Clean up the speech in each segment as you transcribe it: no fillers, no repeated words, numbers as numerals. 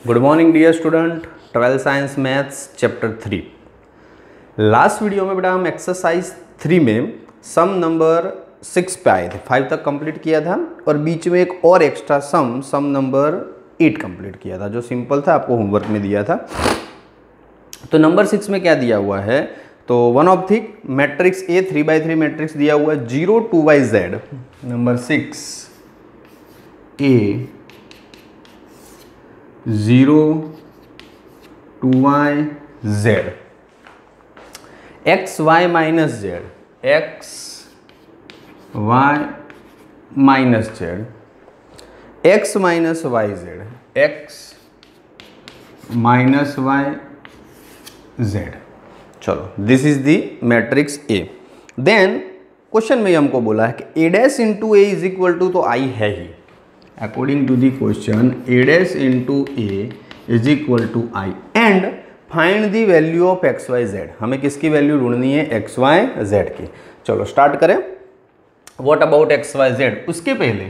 Good morning dear student, 12th science maths chapter 3। Last video में बेटा हम exercise 3 में सम नंबर 6 पे आए थे। 5 तक कंप्लीट किया था और बीच में एक और एक्स्ट्रा सम नंबर 8 कंप्लीट किया था जो सिंपल था, आपको होमवर्क में दिया था। तो नंबर 6 में क्या दिया हुआ है, तो one of the matrix A 3/3 matrix दिया हुआ है 0 2 y z। Number 6 A 0 2y z x y minus z, x y minus z, x minus y z, x minus y z। चलो, this is the matrix A. Then question में हमको बोला है कि a dash into A is equal to, तो I है ही। According to the question a dash into A is equal to I and find the value of x y z. हमें किसकी वैल्यू ढूंढनी है, एक्स वाई जेड की। चलो start करें। What about x y z, उसके पहले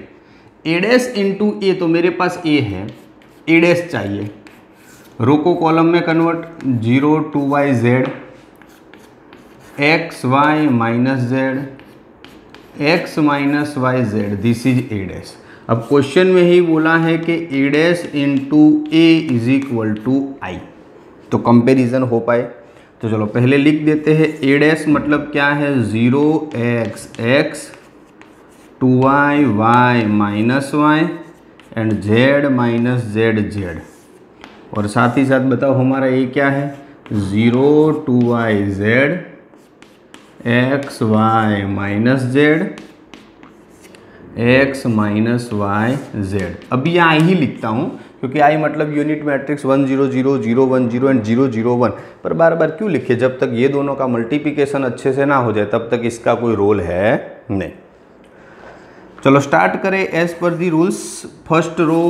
a डैश इंटू ए, तो मेरे पास a है, a डैश चाहिए, रो को कॉलम में convert, 0 2y z x y minus z, x minus y z, this is a dash. अब क्वेश्चन में ही बोला है कि a dash into A is equal to I, तो कंपेरिजन हो पाए। तो चलो पहले लिख देते हैं, a डैश मतलब क्या है, 0x x 2y y minus y and z minus z z. और साथ ही साथ बताओ हमारा ये क्या है, 0 2y z x y minus z, x minus y z. अभी यहाँ ही लिखता हूँ क्योंकि आई मतलब यूनिट मैट्रिक्स 1 0 0 0 1 0 एंड 0 0 1। पर बार बार क्यों लिखे, जब तक ये दोनों का मल्टीप्लिकेशन अच्छे से ना हो जाए तब तक इसका कोई रोल है नहीं। चलो स्टार्ट करें as per the rules. First row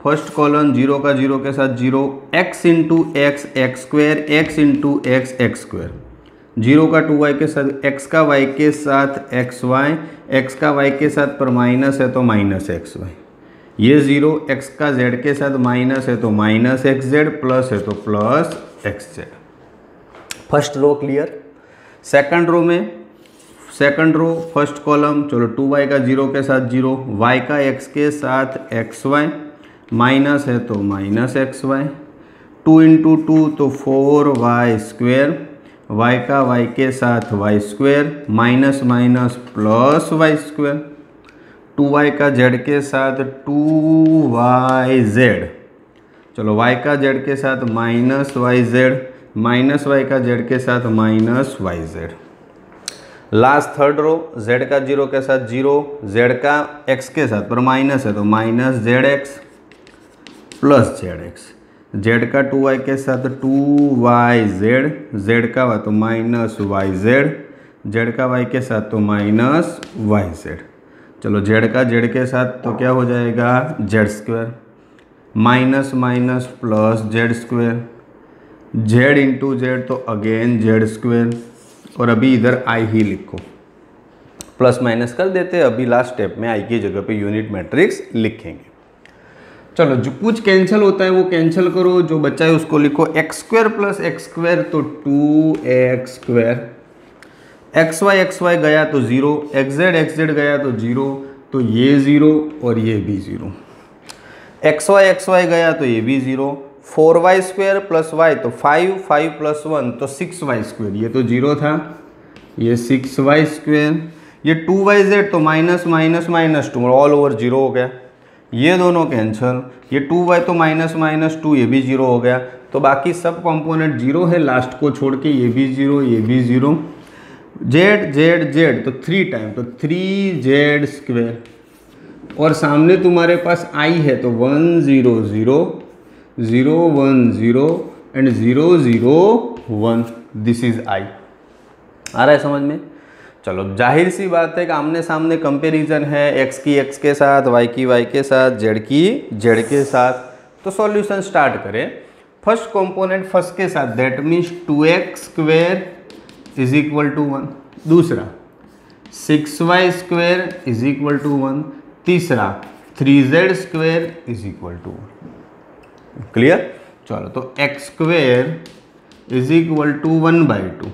first column 0 का 0 के साथ 0, x into x x square, x into x x square, 0 का 2y के साथ, x का y के साथ एक्स वाई, एक्स का y के साथ पर माइनस है तो माइनस एक्स वाई, ये 0, x का z के साथ माइनस है तो माइनस एक्स जेड, प्लस है तो plus x z. First row clear. Second row में, सेकंड रो फर्स्ट कॉलम, चलो 2y का 0 के साथ 0, y का x के साथ एक्स वाई, माइनस है तो माइनस एक्स वाई, 2 इंटू 2 तो 4y स्क्वेयर, y का y के साथ y square, minus minus plus y square, 2y का z के साथ 2yz, चलो y का z के साथ माइनस yz, माइनस y का z के साथ minus yz। Last third row, z का 0 के साथ 0, z का x के साथ पर माइनस है तो minus zx plus zx, z का 2y के साथ 2yz, z का y तो माइनस yz, z का y के साथ तो माइनस yz। चलो z का z के साथ तो क्या हो जाएगा, z square, minus minus plus z square, z into Z तो अगेन z स्क्वायर। और अभी इधर i ही लिखो, प्लस माइनस कर देते हैं। अभी लास्ट स्टेप में i की जगह पे यूनिट मैट्रिक्स लिखेंगे। चलो जो कुछ कैंसिल होता है वो कैंसिल करो, जो बचा है उसको लिखो, x square plus x square तो 2x स्क्वायर, एक्स वाई गया तो 0, एक्स जेड गया तो 0, तो ये 0 और ये भी 0, एक्स वाई गया तो ये भी 0, 4y स्क्वायर प्लस y तो 5, 5 प्लस 1 तो 6y स्क्वायर, ये तो 0 था, ये 6y स्क्वायर, ये 2yz तो minus minus minus 2 all over 0 हो गया, ये दोनों कैंसिल, ये 2y तो माइनस माइनस 2, ये भी 0 हो गया। तो बाकी सब कंपोनेंट 0 है, लास्ट को छोड़ के ये भी 0, ये भी 0, जेड जेड जेड तो 3 टाइम तो 3z स्क्वेयर, और सामने तुम्हारे पास i है तो 1 0 0 0 1 0 एंड 0 0 1, दिस इज i। आ रहा है समझ में। चलो जाहिर सी बात है कि आमने सामने कंपैरिजन है, x की x के साथ, y की y के साथ, z की z के साथ। तो सॉल्यूशन स्टार्ट करें। फर्स्ट कंपोनेंट फर्स्ट के साथ, that means 2x square is equal to 1, दूसरा 6y square is equal to 1, तीसरा 3z square is equal to 1। Clear. चलो तो x square is equal to 1/2,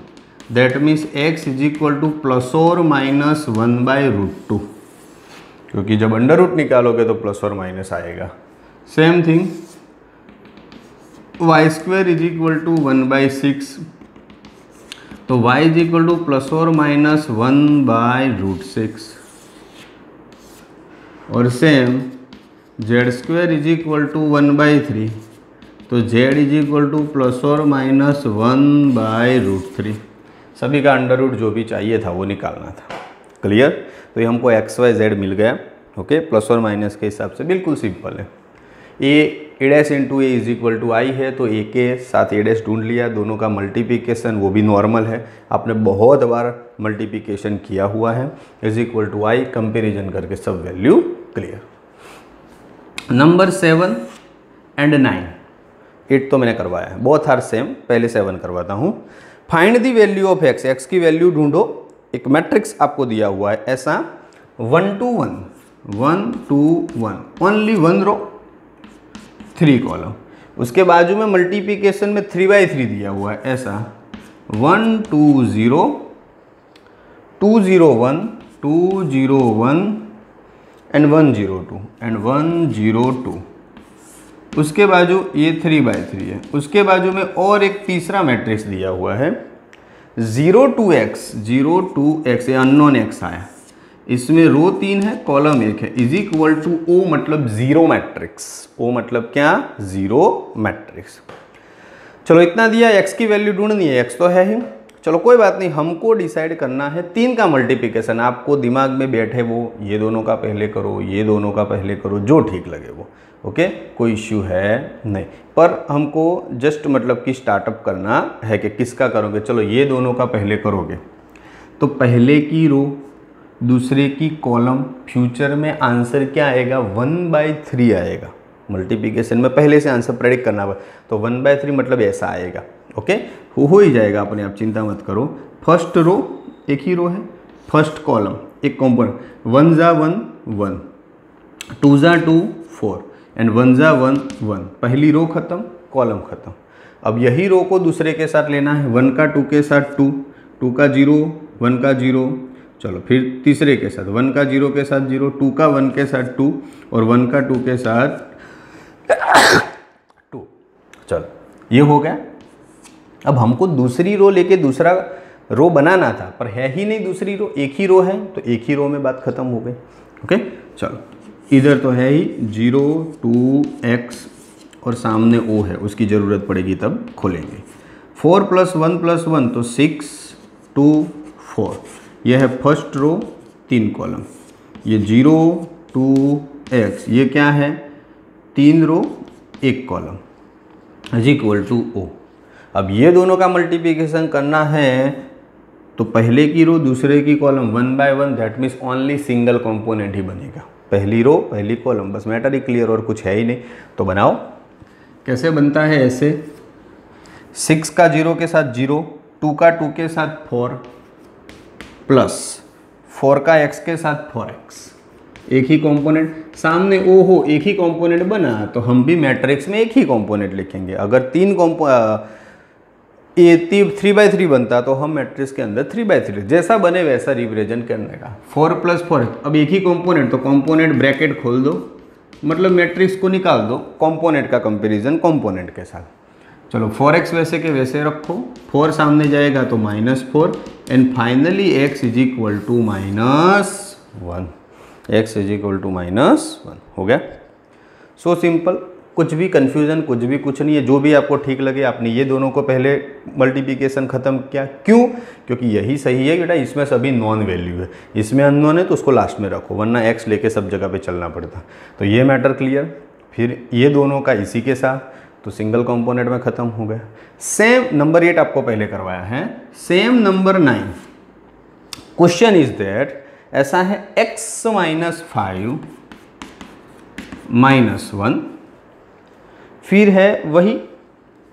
that means x is equal to plus और minus 1/√2, क्योंकि जब under root निकालोगे तो plus और माइनस आएगा। Same thing y square is equal to 1/6, तो y इज इक्वल टू प्लस और माइनस 1/√6, और same z square is equal to 1/3, तो z इज इक्वल टू प्लस और माइनस 1/√3। सभी का अंडर रूट जो भी चाहिए था वो निकालना था। क्लियर। तो ये हमको एक्स वाई जेड मिल गया। ओके, प्लस और माइनस के हिसाब से बिल्कुल सिंपल है। A dash into A is equal to I है, तो ए के साथ ए डैश ढूंढ लिया। दोनों का मल्टीप्लिकेशन वो भी नॉर्मल है, आपने बहुत बार मल्टीप्लिकेशन किया हुआ है। Is equal to I, comparison करके सब वैल्यू क्लियर। नंबर 7 एंड 9, 8 तो मैंने करवाया है, बोथ आर सेम। पहले 7 करवाता हूँ। Find the value of x, x की वैल्यू ढूंढो। एक मैट्रिक्स आपको दिया हुआ है ऐसा 1 to 1, 1 to 1, only 1 row 3 column. उसके बाजू में मल्टीप्लिकेशन में 3/3 दिया हुआ है ऐसा 1 2 0 2 0 1 2 0 1 एंड 1 0 2 एंड 1 0 2। उसके बाजू ये 3/3 है। उसके बाजू में और एक तीसरा मैट्रिक्स दिया हुआ है 0 to x, 0 to x, ये अननोन x आया। इसमें रो 3 है, कॉलम 1 है, इज इक्वल टू ओ मतलब जीरो मैट्रिक्स। ओ मतलब क्या? Zero matrix. चलो इतना दिया, x की वैल्यू ढूंढनी है, x तो है ही। चलो कोई बात नहीं, हमको डिसाइड करना है 3 का मल्टीप्लिकेशन। आपको दिमाग में बैठे वो ये दोनों का पहले करो, ये दोनों का पहले करो, जो ठीक लगे वो। ओके, कोई इश्यू है नहीं, पर हमको जस्ट मतलब कि स्टार्टअप करना है कि किसका करोगे। चलो ये दोनों का पहले करोगे तो पहले की रो दूसरे की कॉलम, फ्यूचर में आंसर क्या आएगा? 1/3 आएगा। मल्टीप्लिकेशन में पहले से आंसर प्रेडिक्ट करना होगा, तो 1/3 मतलब ऐसा आएगा। ओके, हो ही जाएगा अपने आप, चिंता मत करो। फर्स्ट रो एक ही रो है, फर्स्ट कॉलम एक कॉम्पोनेंट, 1 जा 1 1, 2 जा 2 4 एंड 1 जा 1 1। पहली रो खत्म, कॉलम खत्म। अब यही रो को दूसरे के साथ लेना है, 1 का 2 के साथ 2, 2 का 0 1 का 0। चलो फिर तीसरे के साथ 1 का 0 के साथ 0, 2 का 1 के साथ 2 और 1 का 2 के साथ 2। चलो ये हो गया। अब हमको दूसरी रो लेके दूसरा रो बनाना था, पर है ही नहीं दूसरी रो, एक ही रो है, तो एक ही रो में बात खत्म हो गई। ओके, चलो इधर तो है ही 0 2 x और सामने o है, उसकी ज़रूरत पड़ेगी तब खोलेंगे। 4 + 1 + 1 तो 6 2 4। यह है फर्स्ट रो 3 कॉलम। ये 0 2 x, ये क्या है? 3 row 1 column is equal to o। अब ये दोनों का मल्टीप्लिकेशन करना है तो पहले की रो दूसरे की column 1/1, that means only single component ही बनेगा। पहली रो पहली कॉलम, बस मैटर ही क्लियर, और कुछ है ही नहीं। तो बनाओ, कैसे बनता है? ऐसे 6 का 0 के साथ 0, 2 का 2 के साथ 4 प्लस 4 का x के साथ 4x, एक ही कंपोनेंट। सामने ओ हो, एक ही कंपोनेंट बना तो हम भी मैट्रिक्स में एक ही कंपोनेंट लिखेंगे। अगर 3/3 बनता तो हम मैट्रिक्स के अंदर 3/3 जैसा बने वैसा रिप्रेजेंट करने का। 4 + 4, अब एक ही कंपोनेंट, तो कंपोनेंट ब्रैकेट खोल दो, मतलब मैट्रिक्स को निकाल दो, कंपोनेंट का कंपैरिजन कंपोनेंट के साथ। चलो 4x वैसे के वैसे रखो, 4 सामने जाएगा तो -4 and finally x is equal to -1। x is equal to -1 हो गया। सो सिंपल, कुछ भी कन्फ्यूज़न, कुछ भी कुछ नहीं है। जो भी आपको ठीक लगे, आपने ये दोनों को पहले मल्टीप्लिकेशन ख़त्म किया। क्यों? क्योंकि यही सही है बेटा, इसमें सभी नॉन वैल्यू है, इसमें अननोन है तो उसको लास्ट में रखो, वरना x लेके सब जगह पे चलना पड़ता। तो ये मैटर क्लियर। फिर ये दोनों का इसी के साथ, तो सिंगल कंपोनेंट में ख़त्म हो गया। सेम नंबर 8 आपको पहले करवाया है। Same number 9, question is that, ऐसा है x - 5 - 1, फिर है वही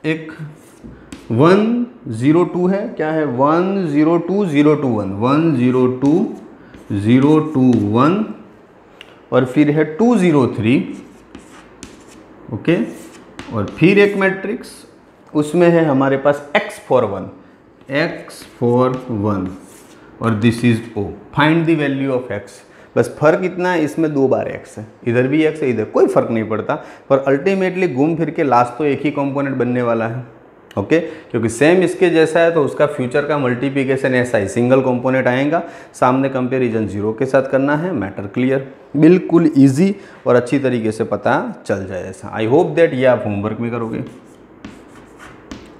एक 1 0 2 है, क्या है? 1 0 2 0 2 1, 1 0 2 0 2 1 और फिर है 2 0 3, ओके, और फिर एक मैट्रिक्स, उसमें है हमारे पास x फॉर 1 और this is O। Find the value of x। बस फर्क इतना है, इसमें 2 बार x है, इधर भी x है, इधर कोई फर्क नहीं पड़ता, पर अल्टीमेटली घूम फिर के लास्ट तो एक ही कंपोनेंट बनने वाला है। ओके, क्योंकि सेम इसके जैसा है तो उसका फ्यूचर का मल्टीप्लिकेशन ऐसा ही सिंगल कंपोनेंट आएगा, सामने कंपैरिजन 0 के साथ करना है। मैटर क्लियर, बिल्कुल इजी और अच्छी तरीके से पता चल जाए ऐसा। आई होप दैट ये आप होमवर्क में करोगे।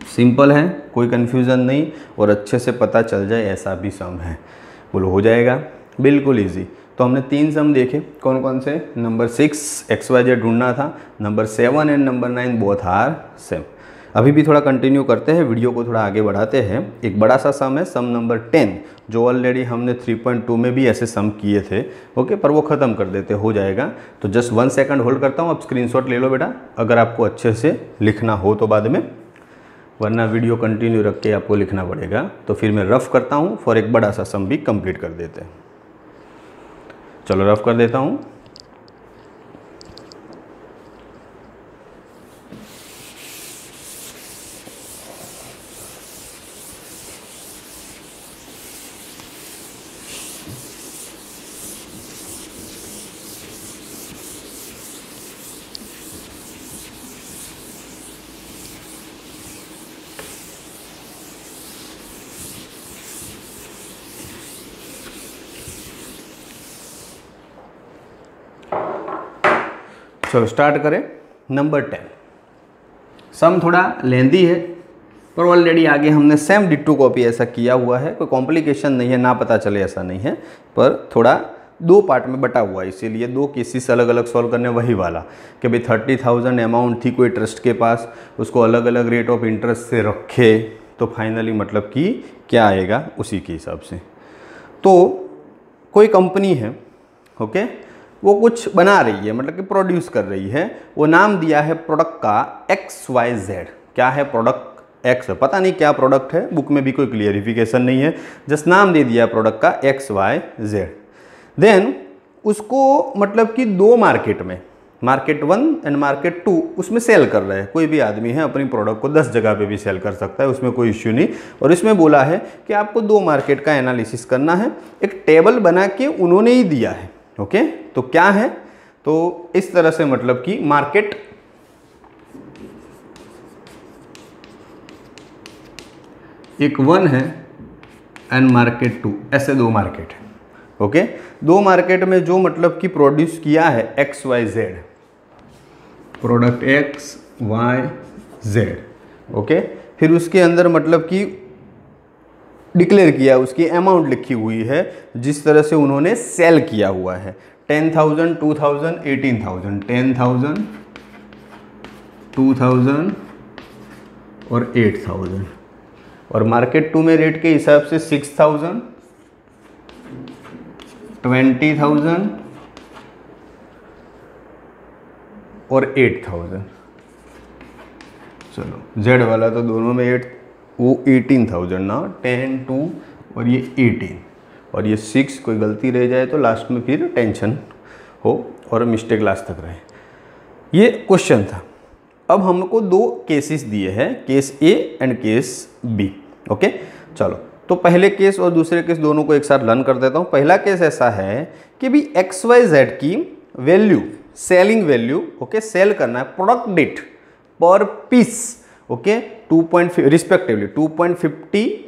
सिंपल है, कोई कन्फ्यूज़न नहीं और अच्छे से पता चल जाए ऐसा भी सम है, बोलो हो जाएगा बिल्कुल इजी। तो हमने 3 सम देखे, कौन कौन से? नंबर 6 XYZ ढूंढना था, number 7 and number 9 both are same. अभी भी थोड़ा कंटिन्यू करते हैं, वीडियो को थोड़ा आगे बढ़ाते हैं। एक बड़ा सा सम है, सम नंबर 10, जो ऑलरेडी हमने 3.2 में भी ऐसे सम किए थे। ओके, पर वो ख़त्म कर देते, हो जाएगा। तो जस्ट 1 सेकंड होल्ड करता हूँ, अब स्क्रीनशॉट ले लो बेटा, अगर आपको अच्छे से लिखना हो तो बाद में, वरना वीडियो कंटिन्यू रख के आपको लिखना पड़ेगा। तो फिर मैं रफ़ करता हूँ, फॉर एक बड़ा सा सम भी कंप्लीट कर देते हैं। चलो रफ़ कर देता हूँ। चलो स्टार्ट करें। नंबर 10, सम थोड़ा लेंदी है, पर ऑलरेडी आगे हमने सेम डिट्टू कॉपी ऐसा किया हुआ है, कोई कॉम्प्लिकेशन नहीं है, ना पता चले ऐसा नहीं है, पर थोड़ा 2 पार्ट में बटा हुआ है, इसीलिए 2 केसेस अलग अलग सॉल्व करने। वही वाला कि भाई 30,000 अमाउंट थी कोई ट्रस्ट के पास, उसको अलग अलग रेट ऑफ इंटरेस्ट से रखे, तो फाइनली मतलब कि क्या आएगा उसी के हिसाब से। तो कोई कंपनी है, ओके, वो कुछ बना रही है, मतलब कि प्रोड्यूस कर रही है, वो नाम दिया है प्रोडक्ट का XYZ। क्या है? प्रोडक्ट X, पता नहीं क्या प्रोडक्ट है, बुक में भी कोई क्लियरिफिकेशन नहीं है, जस्ट नाम दे दिया प्रोडक्ट का XYZ। देन उसको मतलब कि 2 मार्केट में, मार्केट 1 एंड मार्केट 2, उसमें सेल कर रहे हैं। कोई भी आदमी है अपनी प्रोडक्ट को 10 जगह पे भी सेल कर सकता है, उसमें कोई इश्यू नहीं। और इसमें बोला है कि आपको 2 मार्केट का एनालिसिस करना है, एक टेबल बना के उन्होंने ही दिया है। ओके, तो क्या है? तो इस तरह से मतलब कि मार्केट एक 1 है एंड मार्केट 2, ऐसे 2 मार्केट है। ओके, 2 मार्केट में जो मतलब कि प्रोड्यूस किया है XYZ, प्रोडक्ट XYZ। ओके, फिर उसके अंदर मतलब कि डिक्लेयर किया, उसकी अमाउंट लिखी हुई है जिस तरह से उन्होंने सेल किया हुआ है। 10,000, 2,000, 18,000, 10,000, 2,000 और 8,000। और मार्केट 2 में रेट के हिसाब से 6,000, 20,000 और 8,000। चलो जेड वाला तो दोनों में 8, वो 18,000 ना, 10, 2 और ये 18 और ये 6, कोई गलती रह जाए तो लास्ट में फिर टेंशन हो और मिस्टेक लास्ट तक रहे। ये क्वेश्चन था। अब हमको 2 केसेस दिए हैं, case a and case b. Okay, चलो तो पहले केस और दूसरे केस दोनों को एक साथ लर्न कर देता हूँ। पहला केस ऐसा है कि भी XYZ की वैल्यू, सेलिंग वैल्यू, ओके, सेल करना है प्रोडक्ट डिट per piece, okay, 2. Respectively 2.50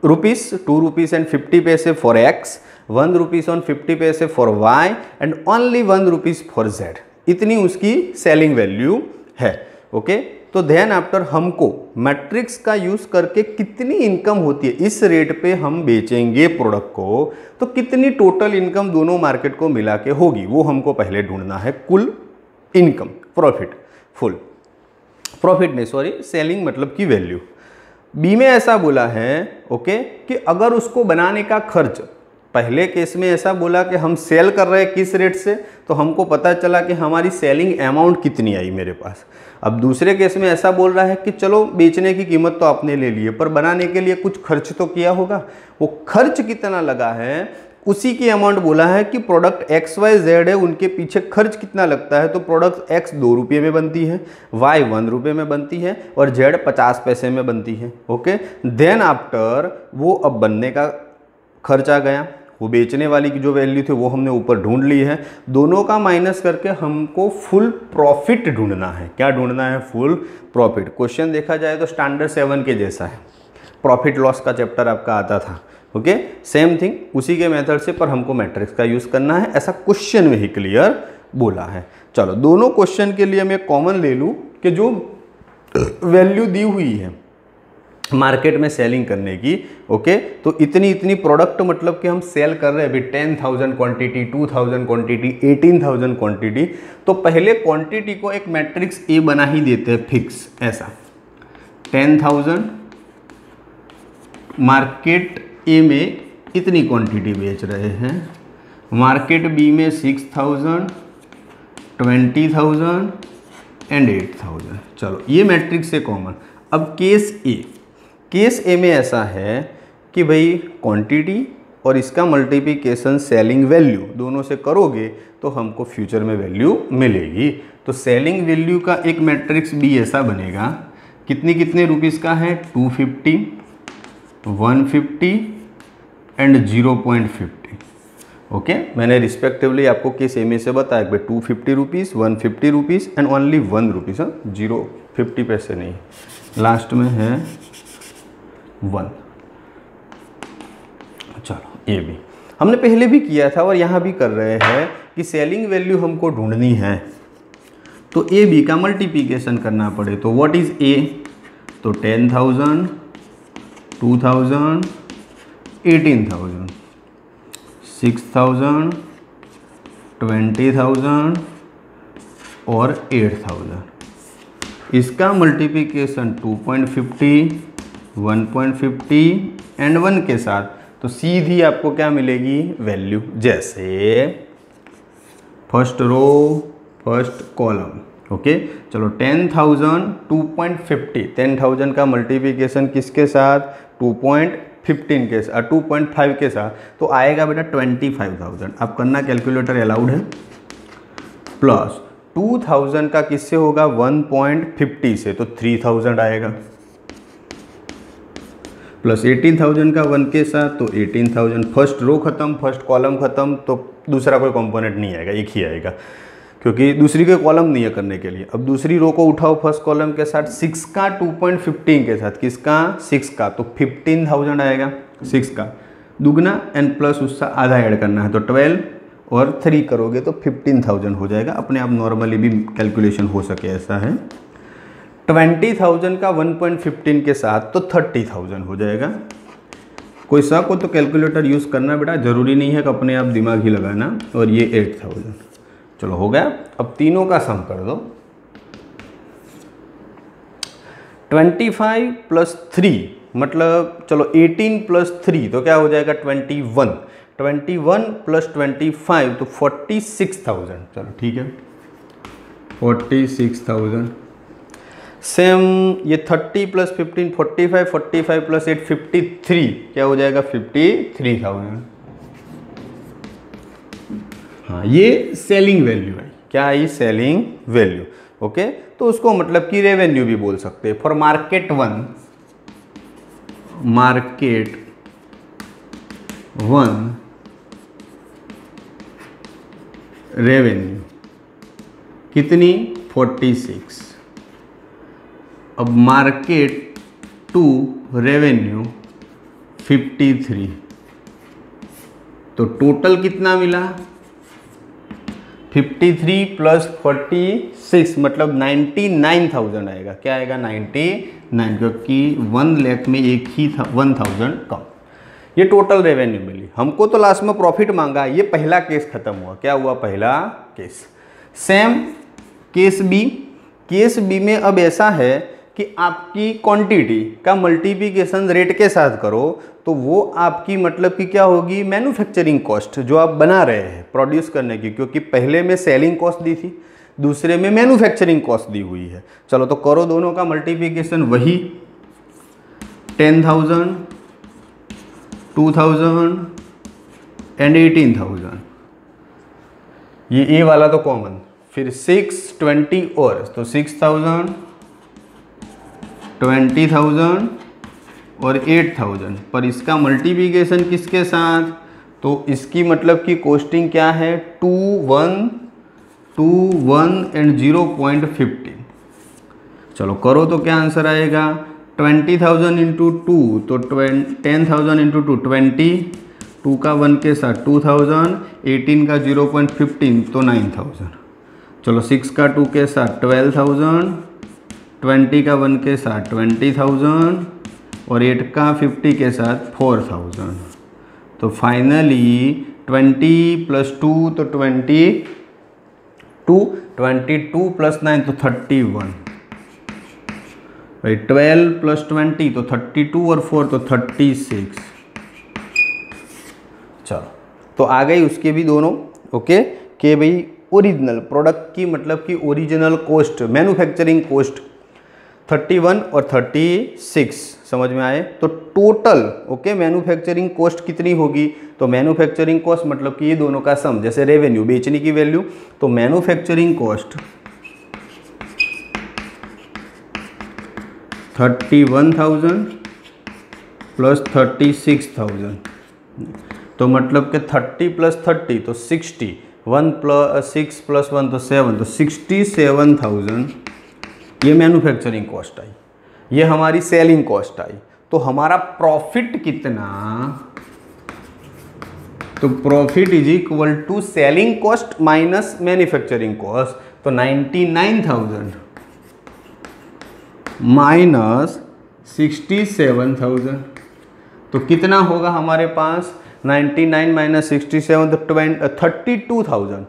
rupees, 2 rupees and 50 पैसे फॉर X, 1 रुपीस और 50 पैसे for Y and only 1 rupees for Z। इतनी उसकी सेलिंग वैल्यू है। ओके, तो देन आफ्टर हमको मैट्रिक्स का यूज करके कितनी इनकम होती है, इस रेट पे हम बेचेंगे प्रोडक्ट को, तो कितनी टोटल इनकम दोनों मार्केट को मिला के होगी, वो हमको पहले ढूंढना है। कुल इनकम, प्रॉफिट, फुल प्रॉफिट नहीं, सॉरी, सेलिंग मतलब की वैल्यू। बी में ऐसा बोला है, ओके, कि अगर उसको बनाने का खर्च, पहले केस में ऐसा बोला कि हम सेल कर रहे हैं किस रेट से, तो हमको पता चला कि हमारी सेलिंग अमाउंट कितनी आई मेरे पास। अब दूसरे केस में ऐसा बोल रहा है कि चलो बेचने की कीमत तो आपने ले ली है, पर बनाने के लिए कुछ खर्च तो किया होगा। वो खर्च कितना लगा है उसी की अमाउंट बोला है कि प्रोडक्ट एक्स वाई जेड है, उनके पीछे खर्च कितना लगता है, तो प्रोडक्ट एक्स 2 रुपये में बनती है, वाई 1 रुपये में बनती है और जेड 50 पैसे में बनती है। ओके, देन आफ्टर वो अब बनने का खर्च आ गया, वो बेचने वाली की जो वैल्यू थी वो हमने ऊपर ढूंढ ली है, दोनों का माइनस करके हमको फुल प्रॉफिट ढूंढना है। क्या ढूंढना है? Full profit. क्वेश्चन देखा जाए तो स्टैंडर्ड 7 के जैसा है, प्रॉफिट लॉस का चैप्टर आपका आता था। ओके, सेम थिंग उसी के मेथड से, पर हमको मैट्रिक्स का यूज़ करना है, ऐसा क्वेश्चन में ही क्लियर बोला है। चलो दोनों क्वेश्चन के लिए मैं कॉमन ले लूँ कि जो वैल्यू दी हुई है मार्केट में सेलिंग करने की, ओके, तो इतनी इतनी प्रोडक्ट मतलब कि हम सेल कर रहे हैं अभी 10,000 क्वांटिटी, 2,000 क्वांटिटी, 18,000 क्वांटिटी, तो पहले क्वांटिटी को एक मैट्रिक्स ए बना ही देते हैं फिक्स, ऐसा 10,000 मार्केट ए में इतनी क्वांटिटी बेच रहे हैं, मार्केट बी में 6,000, 20,000 एंड 8,000। चलो ये मैट्रिक्स से कॉमन। अब केस ए में ऐसा है कि भाई क्वांटिटी और इसका मल्टीप्लिकेशन सेलिंग वैल्यू दोनों से करोगे तो हमको फ्यूचर में वैल्यू मिलेगी। तो सेलिंग वैल्यू का एक मैट्रिक्स भी ऐसा बनेगा, कितने रुपीस का है? 250, 150 एंड 0.50। ओके, मैंने रिस्पेक्टिवली आपको केस ए में से बताया कि 250 rupees, 150 rupees and only 1 rupees, 0.50 पैसे नहीं, लास्ट में है 1। चलो ये भी हमने पहले भी किया था और यहाँ भी कर रहे हैं कि सेलिंग वैल्यू हमको ढूंढनी है, तो ए बी का मल्टीप्लिकेशन करना पड़े। तो व्हाट इज ए? तो 10,000, 2,000, 18,000, 6,000, 20,000 और 8,000। इसका मल्टीप्लिकेशन 2.50, 1.50 एंड 1 के साथ, तो सीधी आपको क्या मिलेगी? वैल्यू। जैसे first row first column. Okay, चलो 10,000 2.50, 10,000 का मल्टीप्लिकेशन किसके साथ? 2.15 के साथ, 2.5 के साथ, तो आएगा बेटा 25,000। अब करना कैलकुलेटर अलाउड है। प्लस 2,000 का किससे होगा? 1.50 से, तो 3,000 आएगा। प्लस 18,000 का 1 के साथ, तो 18,000। फर्स्ट रो खत्म, फर्स्ट कॉलम खत्म, तो दूसरा कोई कंपोनेंट नहीं आएगा, एक ही आएगा, क्योंकि दूसरी के कॉलम नहीं है करने के लिए। अब दूसरी रो को उठाओ फर्स्ट कॉलम के साथ, 6 का 2.15 के साथ, किसका? 6 का, तो 15,000 आएगा। 6 का दुगना एंड प्लस उसका आधा ऐड करना है, तो 12 और 3 करोगे तो 15,000 हो जाएगा। अपने आप नॉर्मली भी कैलकुलेशन हो सके ऐसा है। 20,000 का 1.15 के साथ, तो 30,000 हो जाएगा। कोई शक हो तो कैलकुलेटर यूज़ करना बेटा, ज़रूरी नहीं है कि अपने आप दिमाग ही लगाना। और ये 8,000। चलो हो गया। अब तीनों का सम कर दो। 25 प्लस 3 मतलब, चलो 18 प्लस 3 तो क्या हो जाएगा? 21। 21 प्लस 25 तो 46,000। चलो ठीक है, 46,000। सेम ये 30 प्लस 15 45, 45 प्लस 8 53, क्या हो जाएगा? 53,000। हाँ, ये सेलिंग वैल्यू है। क्या है ये? Selling value. ओके, तो उसको मतलब कि रेवेन्यू भी बोल सकते हैं। फॉर मार्केट 1 रेवेन्यू कितनी? 46। अब मार्केट 2 रेवेन्यू 53, तो टोटल कितना मिला? 53 प्लस 46 मतलब 99,000 आएगा। क्या आएगा? 99, क्योंकि 1 लाख में एक ही था 1,000 कम। ये टोटल रेवेन्यू मिली हमको। तो लास्ट में प्रॉफिट मांगा। ये पहला केस खत्म हुआ। क्या हुआ? पहला case. Same case b. Case b में अब ऐसा है कि आपकी क्वांटिटी का मल्टीप्लिकेशन रेट के साथ करो तो वो आपकी मतलब कि क्या होगी? मैन्युफैक्चरिंग कॉस्ट जो आप बना रहे हैं प्रोड्यूस करने की, क्योंकि पहले में सेलिंग कॉस्ट दी थी, दूसरे में मैन्युफैक्चरिंग कॉस्ट दी हुई है। चलो तो करो दोनों का मल्टीप्लिकेशन, वही 10,000, 2,000 एंड 18,000, ये ए वाला तो कॉमन, फिर 6, 20 और, तो 6,000, 20,000 और 8,000, पर इसका मल्टीप्लिकेशन किसके साथ, तो इसकी मतलब कि कॉस्टिंग क्या है, 2, 1, 2, 1 एंड 0.50। चलो करो तो क्या आंसर आएगा, 20,000 इंटू 2 तो 10,000 इंटू 2 20, 2 का 1 के साथ 2,000, 18 का 0.15 तो 9,000। चलो 6 का 2 के साथ 12,000, 20 का 1 के साथ 20,000 और 8 का 50 के साथ 4,000। तो फाइनली 20 प्लस 2 तो 22, 22 प्लस 9 तो 31, भाई 12 प्लस 20 तो 32 और 4 तो 36। चलो तो आ गई उसके भी दोनों, ओके, कि भाई ओरिजिनल प्रोडक्ट की मतलब कि ओरिजिनल कॉस्ट, मैन्युफैक्चरिंग कॉस्ट 31 और 36 समझ में आए। तो टोटल ओके मैन्युफैक्चरिंग कॉस्ट कितनी होगी, तो मैन्युफैक्चरिंग कॉस्ट मतलब कि ये दोनों का सम, जैसे रेवेन्यू बेचने की वैल्यू, तो मैन्युफैक्चरिंग कॉस्ट 31,000 प्लस 36,000, तो मतलब कि 30 प्लस 30 तो 60, 1 प्लस 6 प्लस 1 तो 7, तो 67,000 ये मैन्युफैक्चरिंग कॉस्ट आई, ये हमारी सेलिंग कॉस्ट आई। तो हमारा प्रॉफिट कितना, तो profit is equal to selling cost minus manufacturing cost, तो 99,000 माइनस 67,000, तो कितना होगा हमारे पास, 99 माइनस 67 तो 32,000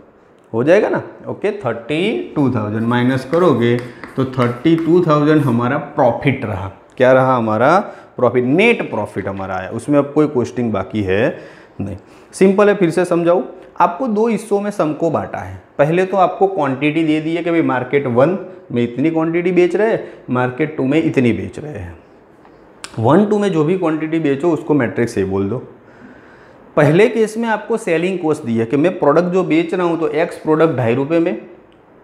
हो जाएगा ना, ओके 32,000 माइनस करोगे तो 32,000 हमारा प्रॉफिट रहा। क्या रहा हमारा प्रॉफिट, नेट प्रॉफिट हमारा आया, उसमें अब कोई कॉस्टिंग बाकी है नहीं। सिंपल है, फिर से समझाऊँ, आपको दो हिस्सों में सम को बांटा है। पहले तो आपको क्वांटिटी दे दी है कि भाई मार्केट 1 में इतनी क्वांटिटी बेच रहे हैं, मार्केट 2 में इतनी बेच रहे हैं। 1, 2 में जो भी क्वांटिटी बेचो उसको मैट्रिक्स ए बोल दो। पहले केस में आपको सेलिंग कॉस्ट दी है कि मैं प्रोडक्ट जो बेच रहा हूँ तो एक्स प्रोडक्ट 2.5 रुपये में,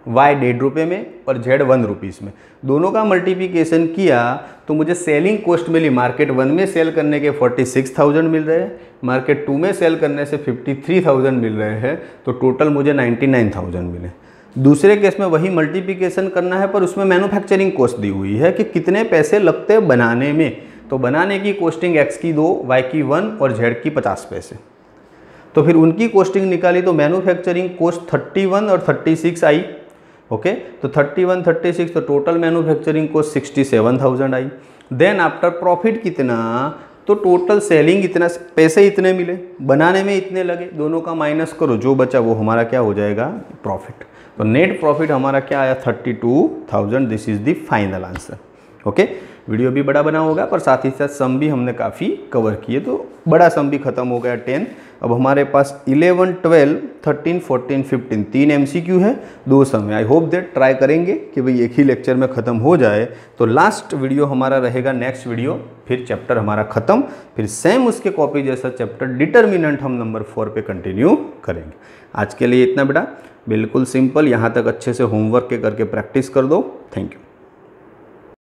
वाई 1.5 रुपये में और जेड 1 रुपीज़ में, दोनों का मल्टीप्लिकेशन किया तो मुझे सेलिंग कॉस्ट मिली, मार्केट 1 में सेल करने के 46,000 मिल रहे हैं, मार्केट 2 में सेल करने से 53,000 मिल रहे हैं, तो टोटल मुझे 99,000 मिले। दूसरे केस में वही मल्टीप्लिकेशन करना है पर उसमें मैन्युफैक्चरिंग कॉस्ट दी हुई है कि कितने पैसे लगते हैं बनाने में, तो बनाने की कॉस्टिंग x की 2, y की 1 और z की 50 पैसे। तो फिर उनकी कॉस्टिंग निकाली तो मैन्युफैक्चरिंग कॉस्ट 31 और 36 आई, ओके, तो 31, 36 तो टोटल मैन्युफैक्चरिंग कॉस्ट 67,000 आई। देन आफ्टर प्रॉफिट कितना, तो टोटल सेलिंग इतना, पैसे इतने मिले, बनाने में इतने लगे, दोनों का माइनस करो, जो बचा वो हमारा क्या हो जाएगा, प्रॉफिट। तो नेट प्रॉफिट हमारा क्या आया, 32,000। This is the final answer, okay. Video भी बड़ा बना होगा पर साथ ही साथ सम भी हमने काफ़ी कवर किए, तो बड़ा सम भी खत्म हो गया 10। अब हमारे पास 11, 12, 13, 14, 15 3 MCQ है, 2 सम है। आई होप दैट ट्राई करेंगे कि भाई एक ही लेक्चर में ख़त्म हो जाए। तो लास्ट वीडियो हमारा रहेगा नेक्स्ट वीडियो, फिर चैप्टर हमारा ख़त्म, फिर सेम उसके कॉपी जैसा चैप्टर डिटर्मिनेंट हम नंबर 4 पे कंटिन्यू करेंगे। आज के लिए इतना बेटा, बिल्कुल सिंपल, यहाँ तक अच्छे से होमवर्क के करके प्रैक्टिस कर दो। Thank you.